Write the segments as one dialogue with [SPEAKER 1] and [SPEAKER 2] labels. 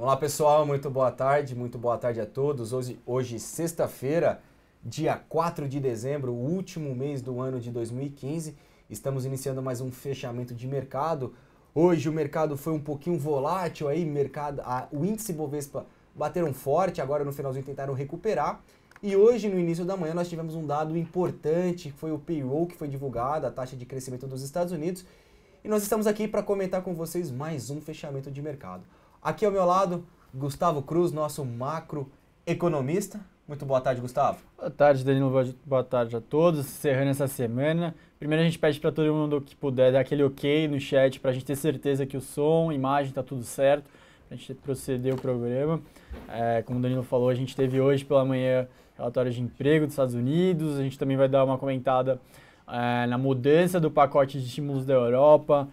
[SPEAKER 1] Olá pessoal, muito boa tarde a todos. Hoje sexta-feira, dia 4 de dezembro, o último mês do ano de 2015. Estamos iniciando mais um fechamento de mercado. Hoje o mercado foi um pouquinho volátil, aí, o índice Bovespa bateram forte, agora no finalzinho tentaram recuperar. E hoje, no início da manhã, nós tivemos um dado importante, que foi o payroll que foi divulgado, a taxa de crescimento dos Estados Unidos. E nós estamos aqui para comentar com vocês mais um fechamento de mercado. Aqui ao meu lado, Gustavo Cruz, nosso macroeconomista. Muito boa tarde, Gustavo.
[SPEAKER 2] Boa tarde, Danilo. Boa tarde a todos. Encerrando essa semana. Primeiro a gente pede para todo mundo que puder dar aquele ok no chat para a gente ter certeza que o som, a imagem está tudo certo, para a gente proceder o programa. Como o Danilo falou, a gente teve hoje pela manhã relatório de emprego dos Estados Unidos. A gente também vai dar uma comentada na mudança do pacote de estímulos da Europa,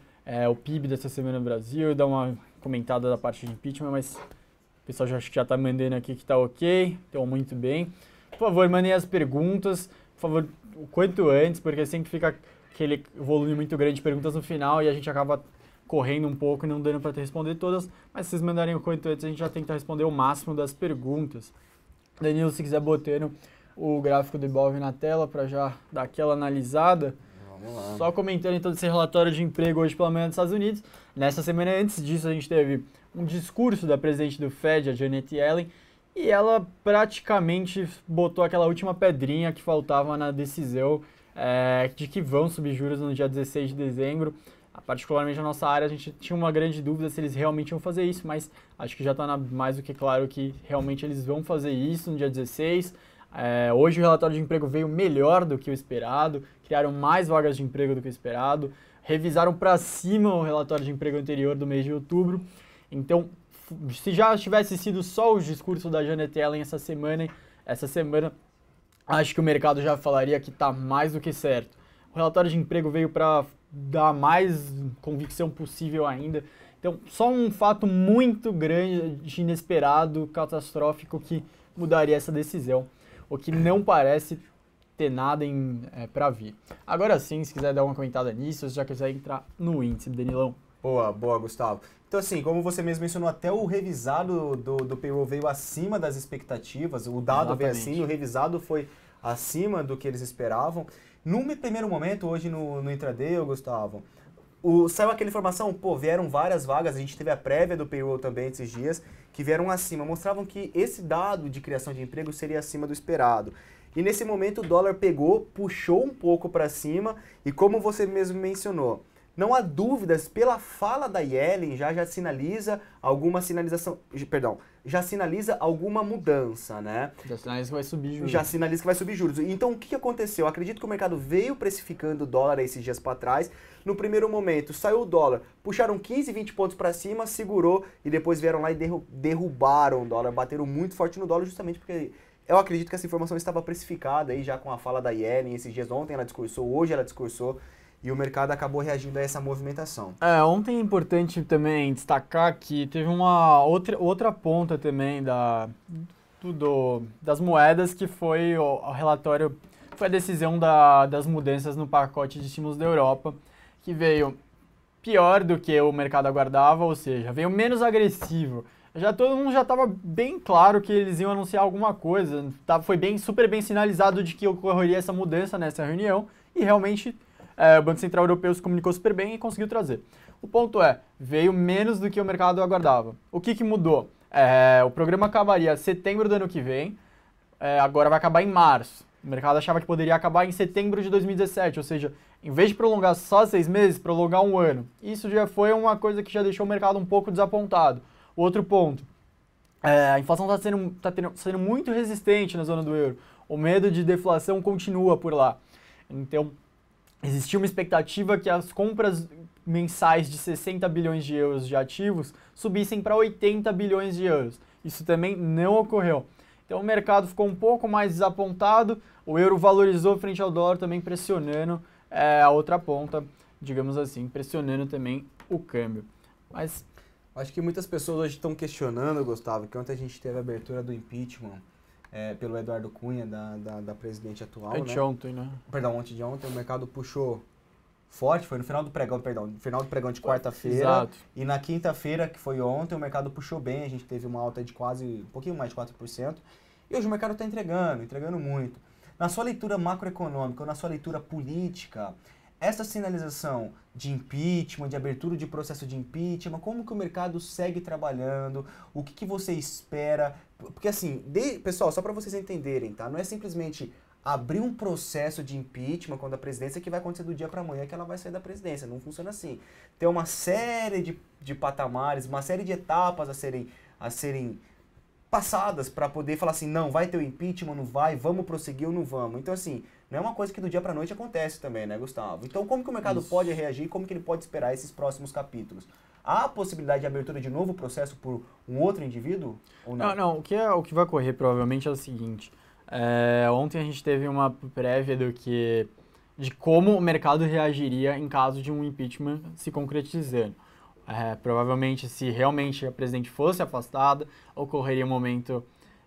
[SPEAKER 2] o PIB dessa semana no Brasil, dar uma comentada da parte de impeachment, mas o pessoal já está mandando aqui que está ok, então muito bem. Por favor, mandem as perguntas, por favor, o quanto antes, porque sempre fica aquele volume muito grande de perguntas no final e a gente acaba correndo um pouco e não dando para responder todas, mas se vocês mandarem o quanto antes, a gente já tenta responder o máximo das perguntas. Danilo, se quiser botando o gráfico do Ibov na tela para já dar aquela analisada.
[SPEAKER 1] Vamos lá.
[SPEAKER 2] Só comentando então esse relatório de emprego hoje pela manhã dos Estados Unidos. Nessa semana antes disso a gente teve um discurso da presidente do Fed, a Janet Yellen, e ela praticamente botou aquela última pedrinha que faltava na decisão de que vão subir juros no dia 16 de dezembro. Particularmente na nossa área a gente tinha uma grande dúvida se eles realmente iam fazer isso, mas acho que já está mais do que claro que realmente eles vão fazer isso no dia 16. Hoje o relatório de emprego veio melhor do que o esperado, criaram mais vagas de emprego do que o esperado, revisaram para cima o relatório de emprego anterior do mês de outubro. Então, se já tivesse sido só o discurso da Janet Yellen essa semana, acho que o mercado já falaria que está mais do que certo. O relatório de emprego veio para dar mais convicção possível ainda. Então, só um fato muito grande, inesperado, catastrófico que mudaria essa decisão. O que não parece ter nada para vir. Agora sim, se quiser dar uma comentada nisso, se já quiser entrar no índice, Danilão.
[SPEAKER 1] Boa, Gustavo. Então assim, como você mesmo mencionou, até o revisado do payroll veio acima das expectativas, o dado veio assim, o revisado foi acima do que eles esperavam. Num primeiro momento, hoje no intraday, Gustavo, saiu aquela informação, vieram várias vagas, a gente teve a prévia do payroll também esses dias, que vieram acima, mostravam que esse dado de criação de emprego seria acima do esperado. E nesse momento o dólar pegou, puxou um pouco para cima e como você mesmo mencionou, não há dúvidas, pela fala da Yellen já sinaliza alguma alguma mudança, né?
[SPEAKER 2] Já sinaliza que vai subir juros.
[SPEAKER 1] Já sinaliza que vai subir juros. Então o que aconteceu? Eu acredito que o mercado veio precificando o dólar esses dias para trás. No primeiro momento saiu o dólar, puxaram 15, 20 pontos para cima, segurou e depois vieram lá e derrubaram o dólar, bateram muito forte no dólar justamente porque eu acredito que essa informação estava precificada aí já com a fala da Yellen esses dias. Ontem ela discursou, hoje ela discursou. E o mercado acabou reagindo a essa movimentação.
[SPEAKER 2] Ontem é importante também destacar que teve uma outra ponta também das moedas, que foi o relatório, foi a decisão das mudanças no pacote de estímulos da Europa, que veio pior do que o mercado aguardava, ou seja, veio menos agressivo. Todo mundo já estava bem claro que eles iam anunciar alguma coisa, foi super bem sinalizado de que ocorreria essa mudança nessa reunião, e realmente o Banco Central Europeu se comunicou super bem e conseguiu trazer. O ponto veio menos do que o mercado aguardava. O que mudou? O programa acabaria em setembro do ano que vem, agora vai acabar em março. O mercado achava que poderia acabar em setembro de 2017, ou seja, em vez de prolongar só 6 meses, prolongar um ano. Isso já foi uma coisa que já deixou o mercado um pouco desapontado. Outro ponto, a inflação está sendo muito resistente na zona do euro. O medo de deflação continua por lá. Então, existia uma expectativa que as compras mensais de 60 bilhões de euros de ativos subissem para 80 bilhões de euros. Isso também não ocorreu. Então o mercado ficou um pouco mais desapontado, o euro valorizou frente ao dólar, também pressionando a outra ponta, digamos assim, pressionando também o câmbio. Mas
[SPEAKER 1] acho que muitas pessoas hoje estão questionando, Gustavo, que ontem a gente teve a abertura do impeachment pelo Eduardo Cunha, da presidente atual.
[SPEAKER 2] Anteontem, né?
[SPEAKER 1] Perdão, antes de ontem, o mercado puxou forte, foi no final do pregão, perdão, no final do pregão de quarta-feira.
[SPEAKER 2] Exato.
[SPEAKER 1] E na quinta-feira, que foi ontem, o mercado puxou bem, a gente teve uma alta de quase, um pouquinho mais de 4%. E hoje o mercado está entregando muito. Na sua leitura macroeconômica ou na sua leitura política, essa sinalização de impeachment, de abertura de processo de impeachment, como que o mercado segue trabalhando, o que você espera? Porque assim, pessoal, só para vocês entenderem, tá? Não é simplesmente abrir um processo de impeachment quando a presidência que vai acontecer do dia para amanhã que ela vai sair da presidência. Não funciona assim. Tem uma série de patamares, uma série de etapas a serem passadas para poder falar assim, não, vai ter o impeachment, não vai, vamos prosseguir ou não vamos. Então assim, não é uma coisa que do dia para noite acontece também, né, Gustavo? Então como que o mercado pode reagir, como que ele pode esperar esses próximos capítulos? Há a possibilidade de abertura de novo processo por um outro indivíduo ou não?
[SPEAKER 2] Não, o que vai ocorrer provavelmente é o seguinte, ontem a gente teve uma prévia de como o mercado reagiria em caso de um impeachment se concretizando. Provavelmente, se realmente a presidente fosse afastada, ocorreria um momento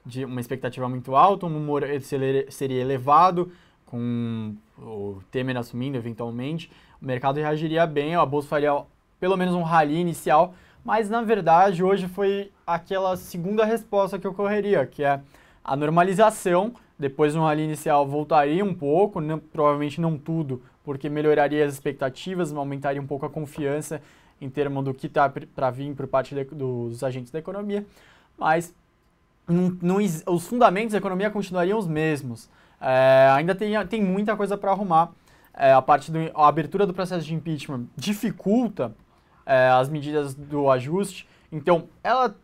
[SPEAKER 2] de uma expectativa muito alta, um humor seria elevado, com o Temer assumindo eventualmente, o mercado reagiria bem, a bolsa faria pelo menos um rally inicial, mas na verdade hoje foi aquela segunda resposta que ocorreria, que é a normalização. Depois de um rally inicial voltaria um pouco, provavelmente não tudo, porque melhoraria as expectativas, aumentaria um pouco a confiança em termos do que está para vir por parte dos agentes da economia, mas os fundamentos da economia continuariam os mesmos. Ainda tem muita coisa para arrumar. A abertura do processo de impeachment dificulta as medidas do ajuste, então ela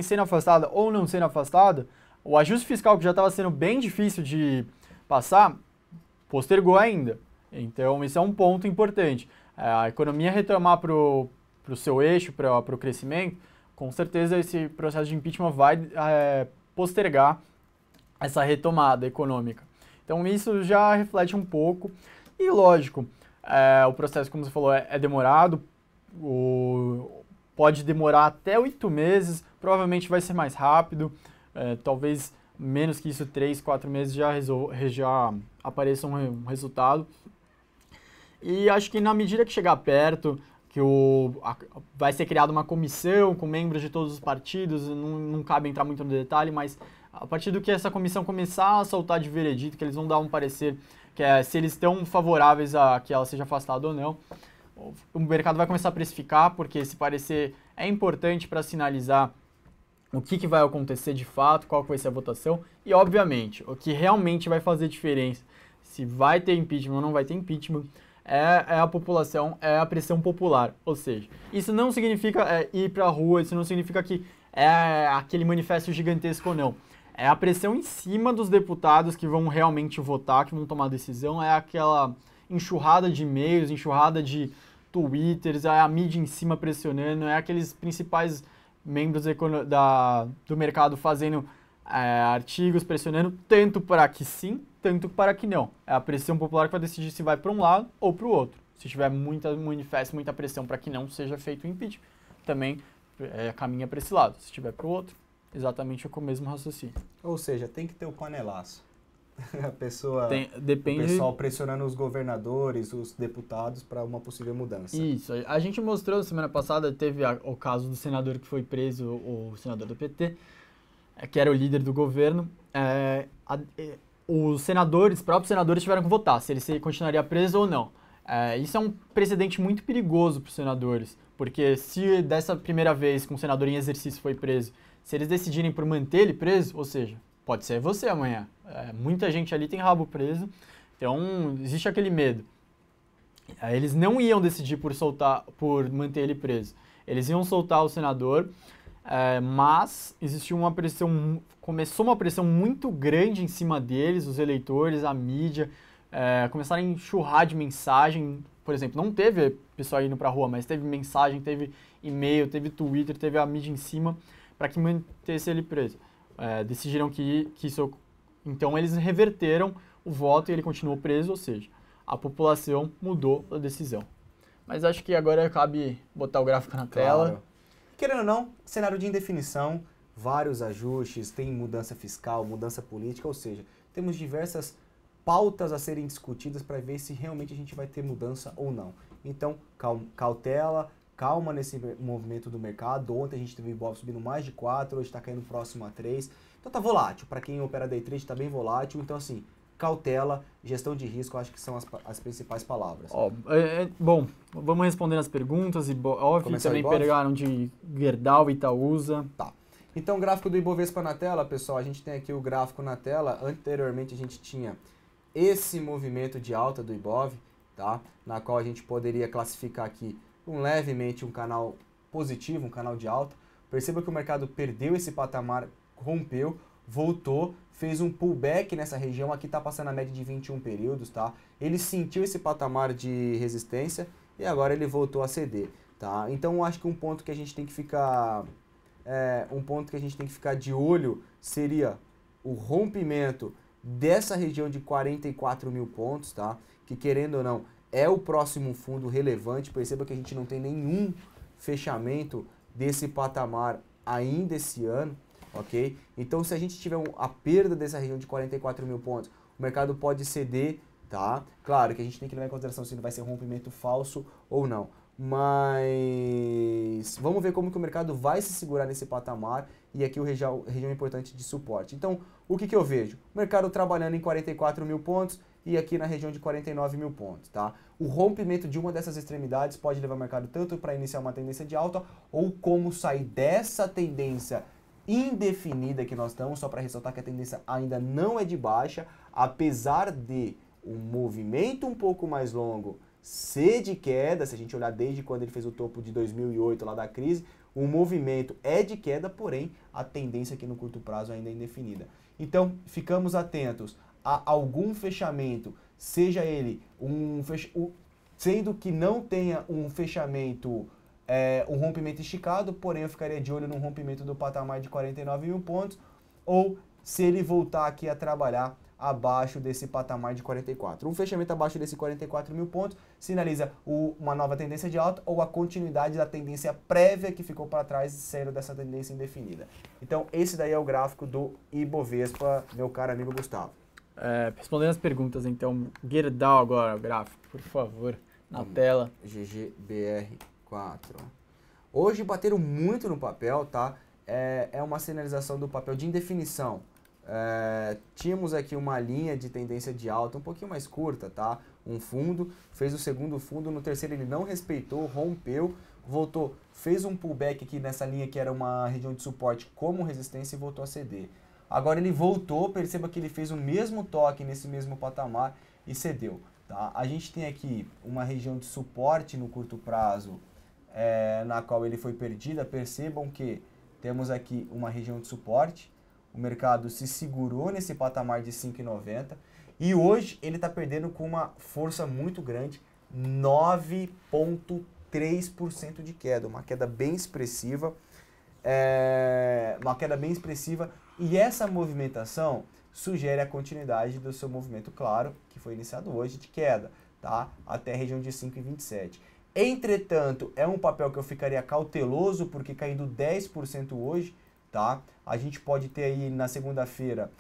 [SPEAKER 2] sendo afastada ou não sendo afastada, o ajuste fiscal que já estava sendo bem difícil de passar, postergou ainda. Então isso é um ponto importante. A economia retomar para o seu eixo, para o crescimento, com certeza esse processo de impeachment vai postergar essa retomada econômica. Então isso já reflete um pouco. E lógico, o processo, como você falou, é demorado, pode demorar até 8 meses, provavelmente vai ser mais rápido, talvez menos que isso, 3, 4 meses já apareça um resultado. E acho que na medida que chegar perto, que vai ser criada uma comissão com membros de todos os partidos, não cabe entrar muito no detalhe, mas a partir do que essa comissão começar a soltar de veredito, que eles vão dar um parecer, que é se eles estão favoráveis a que ela seja afastada ou não, o mercado vai começar a precificar, porque esse parecer é importante para sinalizar o que vai acontecer de fato, qual vai ser a votação, e obviamente, o que realmente vai fazer diferença, se vai ter impeachment ou não vai ter impeachment, é a população, é a pressão popular. Ou seja, isso não significa ir para a rua, isso não significa que é aquele manifesto gigantesco ou não. É a pressão em cima dos deputados que vão realmente votar, que vão tomar a decisão, é aquela enxurrada de e-mails, enxurrada de twitters, é a mídia em cima pressionando, é aqueles principais membros do mercado fazendo artigos pressionando tanto para que sim, tanto para que não. É a pressão popular que vai decidir se vai para um lado ou para o outro. Se tiver muita pressão para que não seja feito o impeachment, também caminha para esse lado. Se tiver para o outro, exatamente o mesmo raciocínio.
[SPEAKER 1] Ou seja, tem que ter o panelaço. A
[SPEAKER 2] Depende...
[SPEAKER 1] O pessoal pressionando os governadores, os deputados para uma possível mudança.
[SPEAKER 2] Isso. A gente mostrou semana passada, teve o caso do senador que foi preso, o senador do PT, que era o líder do governo. Os próprios senadores tiveram que votar se ele continuaria preso ou não. Isso é um precedente muito perigoso para os senadores, porque se dessa primeira vez que um senador em exercício foi preso, se eles decidirem por manter ele preso, ou seja, pode ser você amanhã. Muita gente ali tem rabo preso, então existe aquele medo. Eles não iam decidir por manter ele preso. Eles iam soltar o senador, mas existiu começou uma pressão muito grande em cima deles, os eleitores, a mídia, começaram a enxurrar de mensagem. Por exemplo, não teve pessoal indo pra rua, mas teve mensagem, teve e-mail, teve Twitter, teve a mídia em cima para que mantesse ele preso. Decidiram que isso... Então eles reverteram o voto e ele continuou preso, ou seja, a população mudou a decisão. Mas acho que agora cabe botar o gráfico na tela.
[SPEAKER 1] Querendo ou não, cenário de indefinição, vários ajustes, tem mudança fiscal, mudança política, ou seja, temos diversas pautas a serem discutidas para ver se realmente a gente vai ter mudança ou não. Então, cautela, calma nesse movimento do mercado. Ontem a gente teve o Ibov subindo mais de 4, hoje está caindo próximo a 3. Então tá volátil, para quem opera day trade está bem volátil. Então assim, cautela, gestão de risco, eu acho que são as principais palavras.
[SPEAKER 2] Bom, vamos respondendo as perguntas. Óbvio, também pegaram de Gerdau e Itaúsa.
[SPEAKER 1] Tá. Então, gráfico do Ibovespa na tela, pessoal, a gente tem aqui o gráfico na tela. Anteriormente a gente tinha esse movimento de alta do Ibov, tá? Na qual a gente poderia classificar aqui levemente um canal positivo, um canal de alta. Perceba que o mercado perdeu esse patamar, rompeu, voltou, fez um pullback nessa região, aqui está passando a média de 21 períodos, tá? Ele sentiu esse patamar de resistência e agora ele voltou a ceder, tá? Então eu acho que um ponto que a gente tem que ficar de olho seria o rompimento dessa região de 44 mil pontos, tá? Que querendo ou não, é o próximo fundo relevante. Perceba que a gente não tem nenhum fechamento desse patamar ainda esse ano, ok? Então, se a gente tiver a perda dessa região de 44 mil pontos, o mercado pode ceder, tá? Claro que a gente tem que levar em consideração se ele vai ser um rompimento falso ou não. Mas vamos ver como que o mercado vai se segurar nesse patamar e aqui região importante de suporte. Então, o que eu vejo? O mercado trabalhando em 44 mil pontos e aqui na região de 49 mil pontos, tá? O rompimento de uma dessas extremidades pode levar o mercado tanto para iniciar uma tendência de alta ou como sair dessa tendência indefinida que nós estamos, só para ressaltar que a tendência ainda não é de baixa, apesar de um movimento um pouco mais longo ser de queda. Se a gente olhar desde quando ele fez o topo de 2008 lá da crise, o movimento é de queda, porém a tendência aqui no curto prazo ainda é indefinida. Então, ficamos atentos a algum fechamento, seja ele sendo que não tenha um fechamento, um rompimento esticado, porém eu ficaria de olho no rompimento do patamar de 49 mil pontos, ou se ele voltar aqui a trabalhar abaixo desse patamar de 44. Um fechamento abaixo desse 44 mil pontos sinaliza uma nova tendência de alta ou a continuidade da tendência prévia que ficou para trás, sendo dessa tendência indefinida. Então, esse daí é o gráfico do Ibovespa, meu caro amigo Gustavo.
[SPEAKER 2] Respondendo as perguntas, então, Gerdau agora, o gráfico, por favor, na tela.
[SPEAKER 1] GGBR4. Hoje bateram muito no papel, tá? É uma sinalização do papel de indefinição. Tínhamos aqui uma linha de tendência de alta um pouquinho mais curta, tá? Um fundo, fez o segundo fundo, no terceiro ele não respeitou, rompeu, voltou, fez um pullback aqui nessa linha que era uma região de suporte como resistência e voltou a ceder. Agora ele voltou, perceba que ele fez o mesmo toque nesse mesmo patamar e cedeu, tá? A gente tem aqui uma região de suporte no curto prazo, na qual ele foi perdida. Percebam que temos aqui uma região de suporte. O mercado se segurou nesse patamar de 5,90 e hoje ele está perdendo com uma força muito grande, 9,3% de queda, uma queda bem expressiva, e essa movimentação sugere a continuidade do seu movimento claro, que foi iniciado hoje, de queda, tá? Até a região de 5,27. Entretanto, é um papel que eu ficaria cauteloso porque caindo 10% hoje, tá? A gente pode ter aí na segunda-feira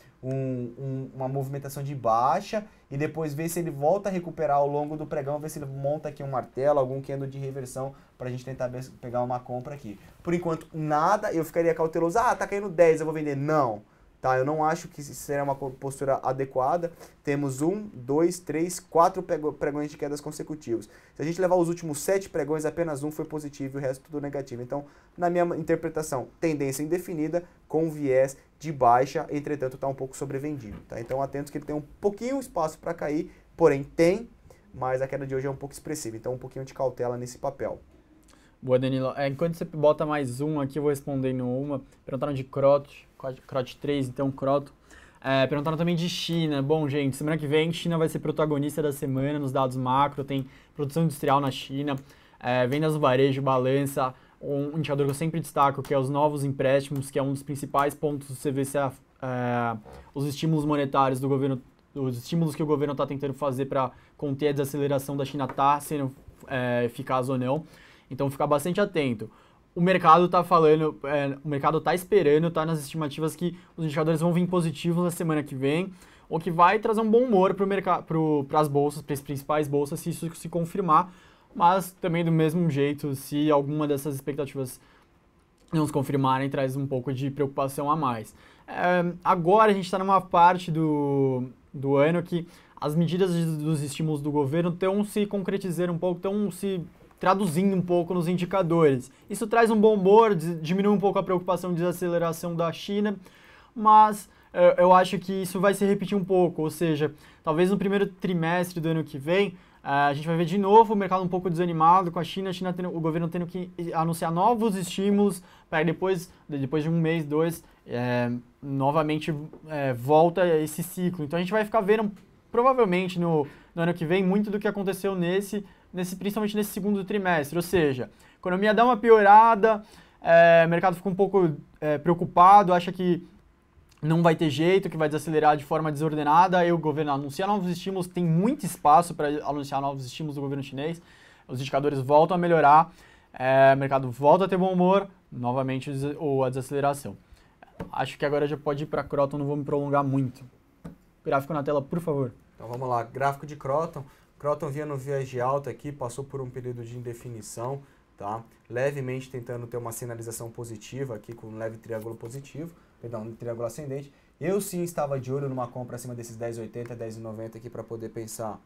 [SPEAKER 1] uma movimentação de baixa e depois ver se ele volta a recuperar ao longo do pregão, ver se ele monta aqui um martelo, algum candle de reversão para a gente tentar pegar uma compra aqui. Por enquanto, nada, eu ficaria cauteloso. Tá caindo 10, eu vou vender. Não, tá? Eu não acho que será uma postura adequada. Temos 1, 2, 3, 4 pregões de quedas consecutivos. Se a gente levar os últimos 7 pregões, apenas um foi positivo e o resto tudo negativo. Então, na minha interpretação, tendência indefinida com viés de baixa, entretanto está um pouco sobrevendido, tá? Então atentos que ele tem um pouquinho espaço para cair, porém tem, mas a queda de hoje é um pouco expressiva, então um pouquinho de cautela nesse papel.
[SPEAKER 2] Boa, Danilo. Enquanto você bota mais um aqui, eu vou respondendo uma. Perguntaram de CROT 3, então CROT. Perguntaram também de China. Bom, gente, semana que vem China vai ser protagonista da semana nos dados macro, tem produção industrial na China, vendas no varejo, balança, um indicador que eu sempre destaco, que é os novos empréstimos, que é um dos principais pontos do CVC, os estímulos monetários do governo, os estímulos que o governo está tentando fazer para conter a desaceleração da China está sendo eficaz ou não. Então, ficar bastante atento. O mercado está falando, o mercado está esperando, está nas estimativas que os indicadores vão vir positivos na semana que vem. o que vai trazer um bom humor para as bolsas, para as principais bolsas, se isso se confirmar, mas também do mesmo jeito, se alguma dessas expectativas não se confirmarem, traz um pouco de preocupação a mais. Agora a gente está numa parte do ano que as medidas dos estímulos do governo estão se concretizando um pouco, estão se traduzindo um pouco nos indicadores. Isso traz um bom humor, diminui um pouco a preocupação de desaceleração da China, mas eu acho que isso vai se repetir um pouco, ou seja, talvez no primeiro trimestre do ano que vem, a gente vai ver de novo o mercado um pouco desanimado com a China o governo tendo que anunciar novos estímulos para depois de um mês, dois, novamente volta esse ciclo. Então a gente vai ficar vendo provavelmente no ano que vem muito do que aconteceu principalmente nesse segundo trimestre, ou seja, a economia dá uma piorada, o mercado fica um pouco preocupado, acha que não vai ter jeito, que vai desacelerar de forma desordenada, aí o governo anuncia novos estímulos, tem muito espaço para anunciar novos estímulos do governo chinês, os indicadores voltam a melhorar, o mercado volta a ter bom humor, novamente a desaceleração. Acho que agora já pode ir para Kroton, não vou me prolongar muito. Gráfico na tela, por favor.
[SPEAKER 1] Então vamos lá, gráfico de Kroton. Kroton vinha no viés de alta aqui, passou por um período de indefinição, tá? Levemente tentando ter uma sinalização positiva aqui, com um leve triângulo positivo, um triângulo ascendente. Eu sim estava de olho numa compra acima desses 10,80, 10,90 aqui para poder pensar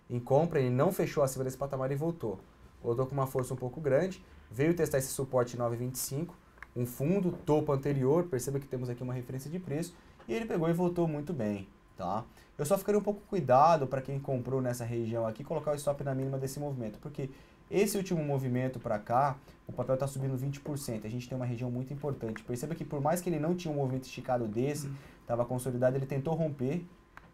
[SPEAKER 1] em compra. Ele não fechou acima desse patamar e voltou. Voltou com uma força um pouco grande, veio testar esse suporte 9,25, um fundo, topo anterior, perceba que temos aqui uma referência de preço, e ele pegou e voltou muito bem, tá? Eu só ficaria um pouco cuidado para quem comprou nessa região aqui, colocar o stop na mínima desse movimento, porque esse último movimento para cá, o papel está subindo 20%, a gente tem uma região muito importante. Perceba que por mais que ele não tinha um movimento esticado desse, estava consolidado, ele tentou romper,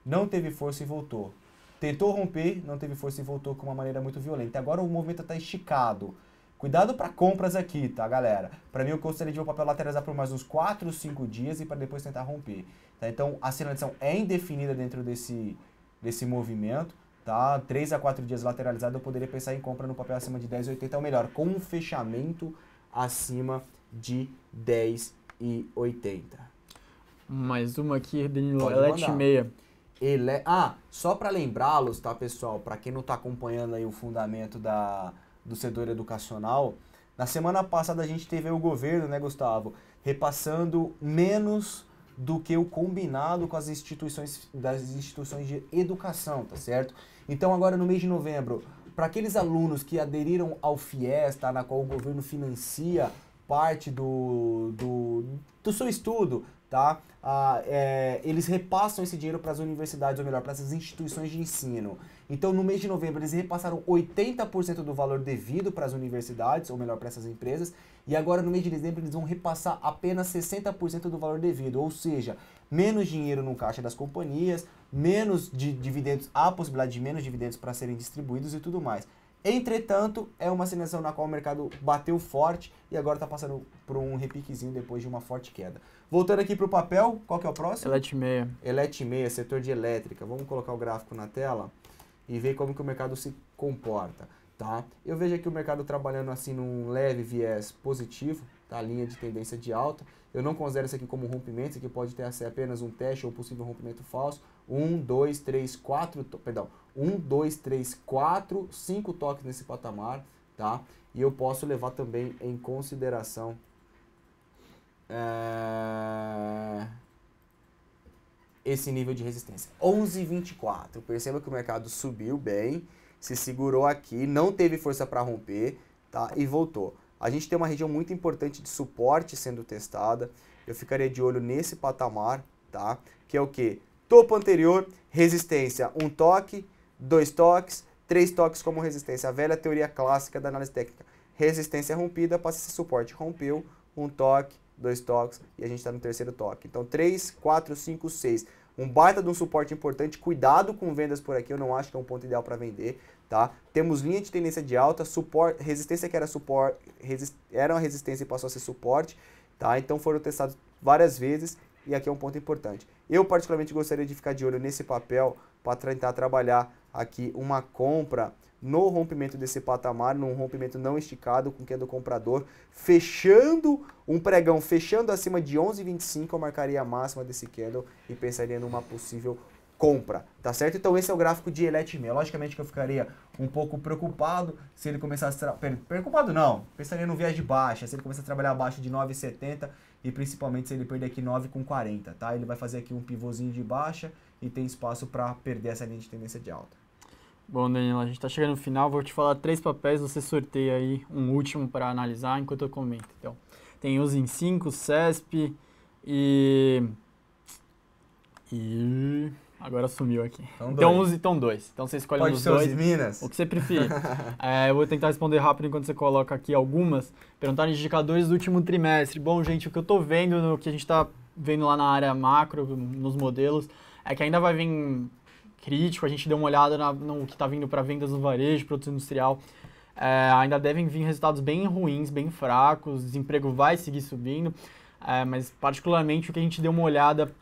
[SPEAKER 1] não teve força e voltou. Tentou romper, não teve força e voltou com uma maneira muito violenta. Agora o movimento está esticado. Cuidado para compras aqui, tá, galera? Para mim, eu gostaria de ver o papel lateralizar por mais uns 4 ou 5 dias e para depois tentar romper. Tá? Então, a sinalização é indefinida dentro desse movimento. Tá? 3 a 4 dias lateralizado, eu poderia pensar em compra no papel acima de 10,80, ou melhor, com um fechamento acima de 10,80.
[SPEAKER 2] Mais uma aqui, Danilo, LET6.
[SPEAKER 1] Só para lembrá-los, tá, pessoal, para quem não está acompanhando aí o fundamento do setor educacional, na semana passada a gente teve aí o governo, né, Gustavo, repassando menos do que o combinado com as instituições de educação, tá certo? Então agora no mês de novembro, para aqueles alunos que aderiram ao FIES, tá, na qual o governo financia parte do seu estudo, tá? Eles repassam esse dinheiro para as universidades, ou melhor, para essas instituições de ensino. Então, no mês de novembro, eles repassaram 80% do valor devido para as universidades, ou melhor, para essas empresas, e agora no mês de dezembro eles vão repassar apenas 60% do valor devido, ou seja, menos dinheiro no caixa das companhias, menos de dividendos, há a possibilidade de menos dividendos para serem distribuídos e tudo mais. Entretanto, é uma sinalização na qual o mercado bateu forte e agora está passando por um repiquezinho depois de uma forte queda. Voltando aqui para o papel, qual que é o próximo?
[SPEAKER 2] LET6.
[SPEAKER 1] LET6, setor de elétrica. Vamos colocar o gráfico na tela e ver como que o mercado se comporta, tá? Eu vejo aqui o mercado trabalhando assim num leve viés positivo, tá? Linha de tendência de alta. Eu não considero isso aqui como um rompimento, isso aqui pode ter apenas um teste ou possível rompimento falso. 1, 2, 3, 4, 5 toques nesse patamar, tá? E eu posso levar também em consideração esse nível de resistência. 11,24. Perceba que o mercado subiu bem, se segurou aqui, não teve força para romper, tá? E voltou. A gente tem uma região muito importante de suporte sendo testada. Eu ficaria de olho nesse patamar, tá? Que é o quê? Topo anterior, resistência, 1 toque, 2 toques, 3 toques como resistência. A velha teoria clássica da análise técnica. Resistência rompida, passa esse suporte. Rompeu, 1 toque, 2 toques e a gente está no terceiro toque. Então 3, 4, 5, 6. Um baita de um suporte importante. Cuidado com vendas por aqui, eu não acho que é um ponto ideal para vender, tá? Temos linha de tendência de alta, suporte, resistência que era suporte, era uma resistência e passou a ser suporte, tá? Então foram testados várias vezes e aqui é um ponto importante. Eu particularmente gostaria de ficar de olho nesse papel para tentar trabalhar aqui uma compra no rompimento desse patamar, num rompimento não esticado com queda do comprador, fechando um pregão, fechando acima de 11,25, eu marcaria a máxima desse candle e pensaria numa possível compra, tá certo? Então esse é o gráfico de Elet6. Logicamente que eu ficaria um pouco preocupado se ele começasse preocupado não, pensaria no viés de baixa, se ele começar a trabalhar abaixo de 9,70 e principalmente se ele perder aqui 9,40, tá? Ele vai fazer aqui um pivôzinho de baixa e tem espaço para perder essa linha de tendência de alta.
[SPEAKER 2] Bom, Danilo, a gente está chegando no final, vou te falar 3 papéis, você sorteia aí um último para analisar enquanto eu comento. Então, tem os em 5, CESP e agora sumiu aqui. Então dois. Então você escolhe um dos dois.
[SPEAKER 1] Minas?
[SPEAKER 2] O que você preferir. Eu vou tentar responder rápido enquanto você coloca aqui algumas. Perguntaram indicadores do último trimestre. Bom, gente, o que eu estou vendo, no que a gente está vendo lá na área macro, nos modelos, é que ainda vai vir crítico. A gente deu uma olhada no que está vindo para vendas no varejo, produto industrial. Ainda devem vir resultados bem ruins, bem fracos. O desemprego vai seguir subindo. Mas particularmente o que a gente deu uma olhada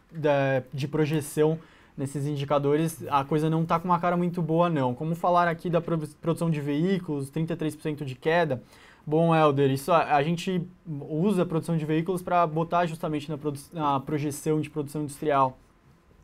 [SPEAKER 2] de projeção nesses indicadores, a coisa não está com uma cara muito boa não. Como falar aqui da produção de veículos, 33% de queda, bom, Helder, isso a gente usa a produção de veículos para botar justamente na projeção de produção industrial.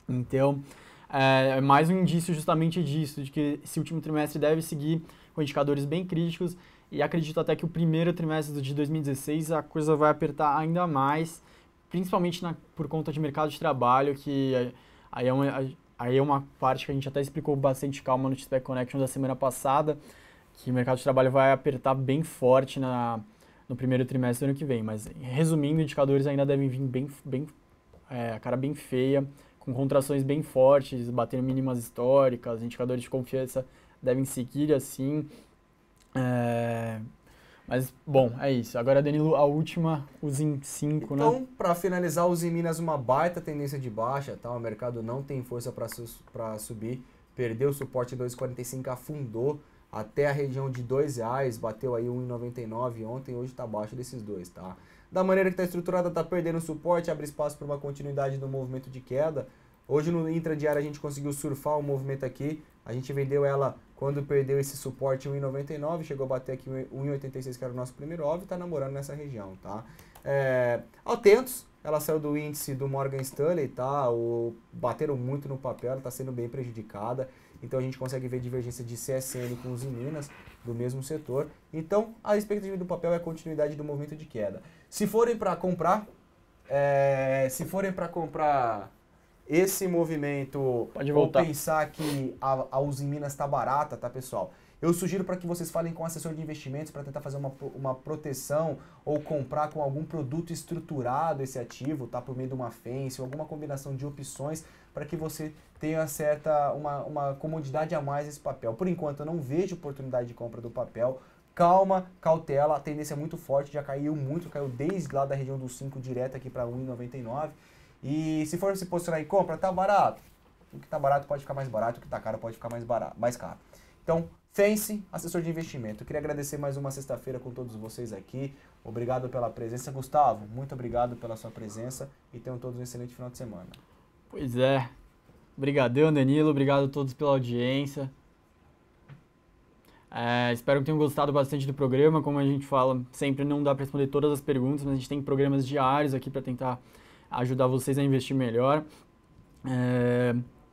[SPEAKER 2] Então, é mais um indício justamente disso, de que esse último trimestre deve seguir com indicadores bem críticos, e acredito até que o primeiro trimestre de 2016 a coisa vai apertar ainda mais, principalmente por conta de mercado de trabalho, que aí é uma parte que a gente até explicou bastante calma no Spec Connection da semana passada, que o mercado de trabalho vai apertar bem forte no primeiro trimestre do ano que vem. Mas, resumindo, indicadores ainda devem vir a cara bem feia, com contrações bem fortes, batendo mínimas históricas, indicadores de confiança devem seguir assim. Mas, bom, é isso. Agora, Danilo, a última, os em 5, né?
[SPEAKER 1] Então, para finalizar, os em Minas, uma baita tendência de baixa, tá? O mercado não tem força para subir, perdeu o suporte em 2,45, afundou até a região de R$2, bateu aí 1,99 ontem, hoje está abaixo desses dois, tá? Da maneira que está estruturada, está perdendo suporte, abre espaço para uma continuidade do movimento de queda. Hoje no intradiário a gente conseguiu surfar o movimento aqui, a gente vendeu ela quando perdeu esse suporte 1,99, chegou a bater aqui 1,86, que era o nosso primeiro alvo, e está namorando nessa região, tá? Atentos, ela saiu do índice do Morgan Stanley, tá? Bateram muito no papel, ela está sendo bem prejudicada, então a gente consegue ver divergência de CSN com os em Minas, do mesmo setor. Então a expectativa do papel é a continuidade do movimento de queda. Se forem para comprar, esse movimento,
[SPEAKER 2] pode voltar,
[SPEAKER 1] ou pensar que a Uzi Minas está barata, tá, pessoal? Eu sugiro para que vocês falem com o assessor de investimentos para tentar fazer uma proteção ou comprar com algum produto estruturado esse ativo, tá? Por meio de uma fence ou alguma combinação de opções para que você tenha uma comodidade a mais nesse papel. Por enquanto, eu não vejo oportunidade de compra do papel. Calma, cautela, a tendência é muito forte, já caiu muito, caiu desde lá da região dos 5 direto aqui para 1,99. E se for se posicionar em compra, tá barato. O que tá barato pode ficar mais barato, o que tá caro pode ficar mais caro. Então, Fence, assessor de investimento. Eu queria agradecer mais uma sexta-feira com todos vocês aqui. Obrigado pela presença. Gustavo, muito obrigado pela sua presença e tenham todos um excelente final de semana.
[SPEAKER 2] Pois é. Obrigadão, Danilo. Obrigado a todos pela audiência. Espero que tenham gostado bastante do programa. Como a gente fala, sempre não dá para responder todas as perguntas, mas a gente tem programas diários aqui para tentar ajudar vocês a investir melhor.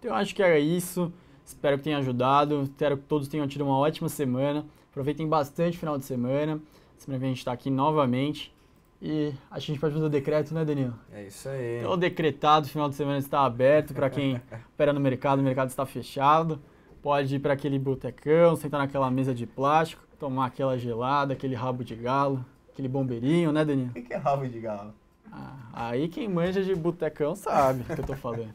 [SPEAKER 2] Eu acho que era isso. Espero que tenha ajudado. Espero que todos tenham tido uma ótima semana. Aproveitem bastante o final de semana. Semana que vem a gente está aqui novamente. E acho que a gente pode fazer o decreto, né, Danilo?
[SPEAKER 1] É isso aí.
[SPEAKER 2] Então, o decretado, final de semana está aberto para quem opera no mercado. O mercado está fechado. Pode ir para aquele botecão, sentar naquela mesa de plástico, tomar aquela gelada, aquele rabo de galo, aquele bombeirinho, né, Danilo?
[SPEAKER 1] O que é rabo de galo?
[SPEAKER 2] Aí quem manja de botecão sabe o que eu tô falando.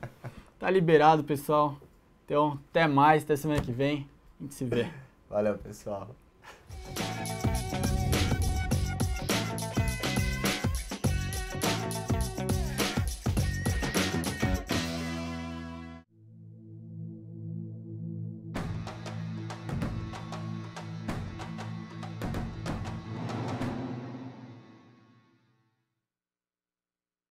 [SPEAKER 2] Tá liberado, pessoal. Então, até mais, até semana que vem. A gente se vê.
[SPEAKER 1] Valeu, pessoal.